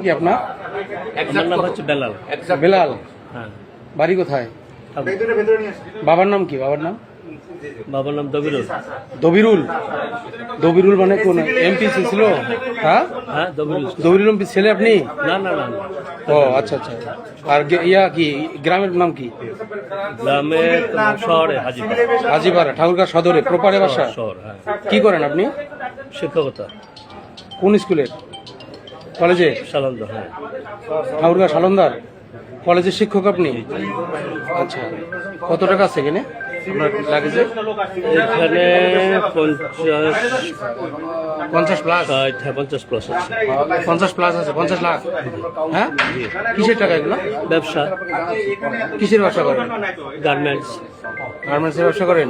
কি আপনার? আমার নাম হচ্ছে বেলাল। বেলাল। হ্যাঁ। বাড়ি কোথায়? বাবার নাম কি? বাবার নাম বাবার নাম দবিরুল। দবিরুল। দবিরুল মানে কোন এমপি ছিল? হ্যাঁ, হ্যাঁ দবিরুল। দবিরুল এমপি ছেলে আপনি? না না না। ও আচ্ছা আচ্ছা। আর ইয়া কি গ্রামের নাম কি? গ্রামে শহরে হাজিপাড়া। হাজিপাড়া ঠাকুরগাঁ সদরে প্রপারে বাসা? শহর। হ্যাঁ। কি করেন আপনি? শিক্ষকতা। কোন স্কুলের? কলেজে? সালান্দ। হ্যাঁ। ঠাকুরগাঁ সালন্দার কলেজের শিক্ষক আপনি? আচ্ছা, কত টাকা আছে এখানে আপনার লাগেজে? এখানে 50 প্লাস। 50 প্লাস আছে। 50 প্লাস আছে। 50 লাখ। হ্যাঁ, কিসের টাকা এগুলো? ব্যবসা। কিসের ব্যবসা করেন? গার্মেন্টস। গার্মেন্টসের ব্যবসা করেন?